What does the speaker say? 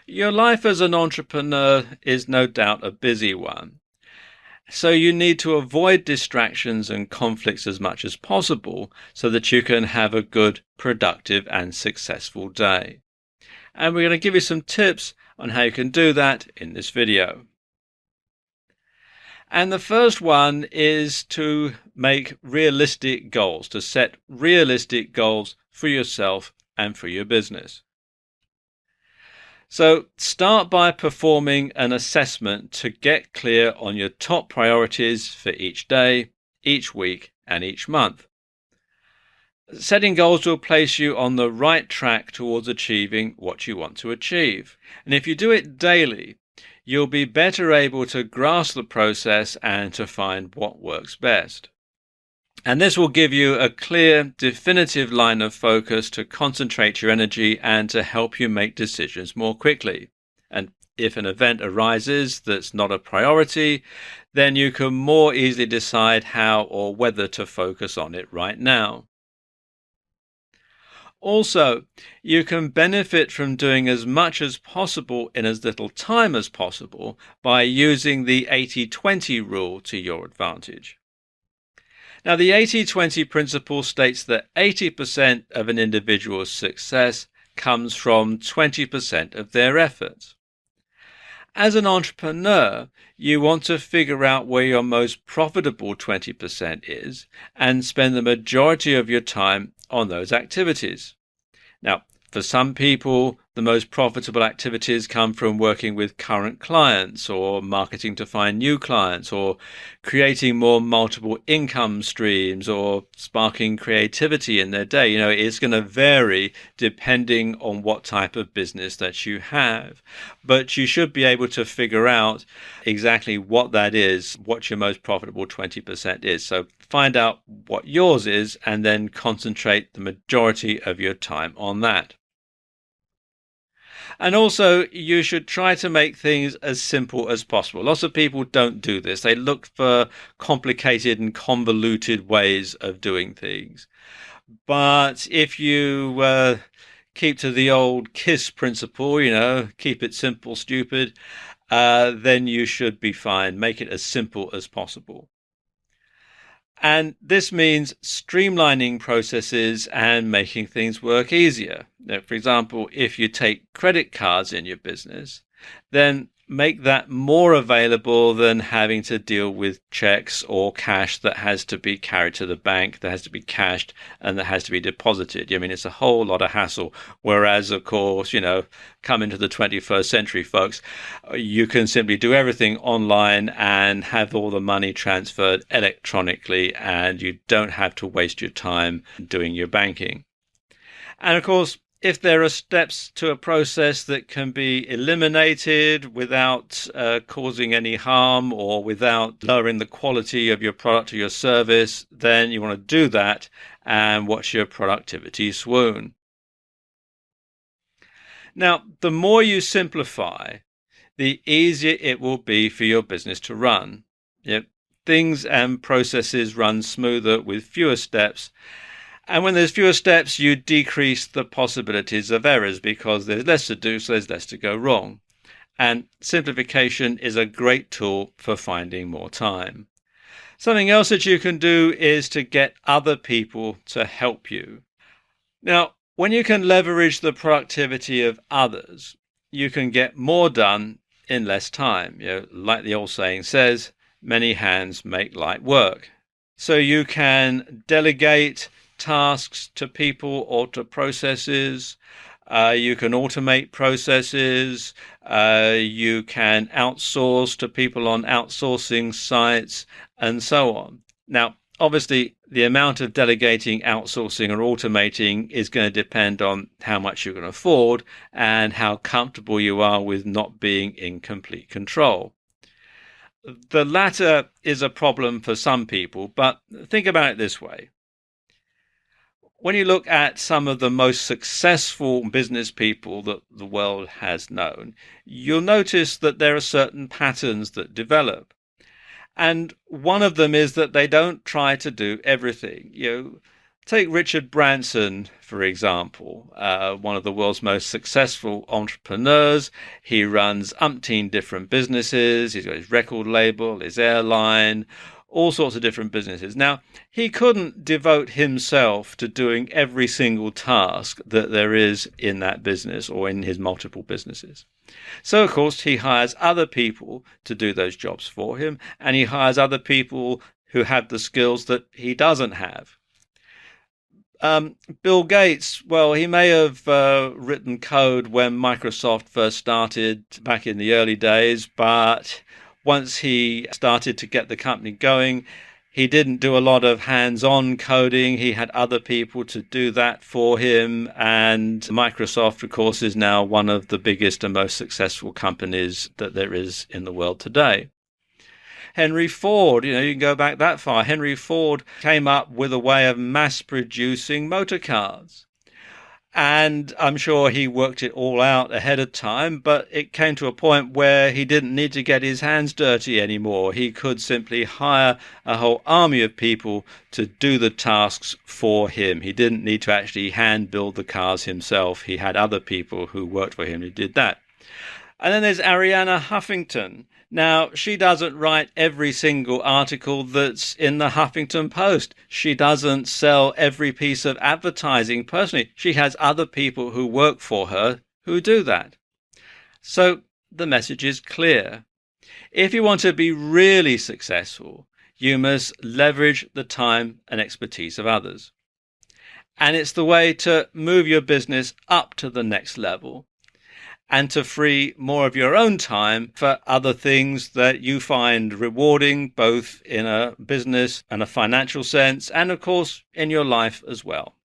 Your life as an entrepreneur is no doubt a busy one. So you need to avoid distractions and conflicts as much as possible so that you can have a good, productive and successful day. And we're going to give you some tips on how you can do that in this video. And the first one is to make realistic goals, to set realistic goals for yourself and for your business. So start by performing an assessment to get clear on your top priorities for each day, each week, and each month. Setting goals will place you on the right track towards achieving what you want to achieve. And if you do it daily, you'll be better able to grasp the process and to find what works best. And this will give you a clear, definitive line of focus to concentrate your energy and to help you make decisions more quickly. And if an event arises that's not a priority, then you can more easily decide how or whether to focus on it right now. Also, you can benefit from doing as much as possible in as little time as possible by using the 80-20 rule to your advantage. Now, the 80-20 principle states that 80% of an individual's success comes from 20% of their efforts. As an entrepreneur, you want to figure out where your most profitable 20% is and spend the majority of your time on those activities. Now, for some people, the most profitable activities come from working with current clients or marketing to find new clients or creating more multiple income streams or sparking creativity in their day. It's going to vary depending on what type of business that you have. But you should be able to figure out exactly what that is, what your most profitable 20% is. So find out what yours is and then concentrate the majority of your time on that. And also, you should try to make things as simple as possible. Lots of people don't do this. They look for complicated and convoluted ways of doing things. But if you keep to the old KISS principle, keep it simple, stupid, then you should be fine. Make it as simple as possible. And this means streamlining processes and making things work easier. Now, for example, if you take credit cards in your business, then make that more available than having to deal with checks or cash that has to be carried to the bank, that has to be cashed, and that has to be deposited. It's a whole lot of hassle. Whereas, of course, come into the 21st century, folks, you can simply do everything online and have all the money transferred electronically, and you don't have to waste your time doing your banking. And of course, if there are steps to a process that can be eliminated without causing any harm or without lowering the quality of your product or your service, then you want to do that and watch your productivity swoon. Now, the more you simplify, the easier it will be for your business to run. Things and processes run smoother with fewer steps. And when there's fewer steps, you decrease the possibilities of errors because there's less to do, so there's less to go wrong. And simplification is a great tool for finding more time. Something else that you can do is to get other people to help you. Now, when you can leverage the productivity of others, you can get more done in less time. Like the old saying says, many hands make light work. So you can delegate tasks to people or to processes. You can automate processes. You can outsource to people on outsourcing sites and so on. Now, obviously, the amount of delegating, outsourcing or automating is going to depend on how much you can afford and how comfortable you are with not being in complete control. The latter is a problem for some people, but think about it this way. When you look at some of the most successful business people that the world has known, you'll notice that there are certain patterns that develop. And one of them is that they don't try to do everything. Take Richard Branson, for example, one of the world's most successful entrepreneurs. He runs umpteen different businesses. He's got his record label, his airline, all sorts of different businesses. Now, he couldn't devote himself to doing every single task that there is in that business or in his multiple businesses. So, of course, he hires other people to do those jobs for him, and he hires other people who have the skills that he doesn't have. Bill Gates, well, he may have written code when Microsoft first started back in the early days, but once he started to get the company going, he didn't do a lot of hands-on coding. He had other people to do that for him. And Microsoft, of course, is now one of the biggest and most successful companies that there is in the world today. Henry Ford, you can go back that far. Henry Ford came up with a way of mass producing motor cars. And I'm sure he worked it all out ahead of time, but it came to a point where he didn't need to get his hands dirty anymore. He could simply hire a whole army of people to do the tasks for him. He didn't need to actually hand build the cars himself. He had other people who worked for him who did that. And then there's Arianna Huffington. Now, she doesn't write every single article that's in the Huffington Post. She doesn't sell every piece of advertising personally. She has other people who work for her who do that. So the message is clear. If you want to be really successful, you must leverage the time and expertise of others. And it's the way to move your business up to the next level, and to free more of your own time for other things that you find rewarding, both in a business and a financial sense, and of course in your life as well.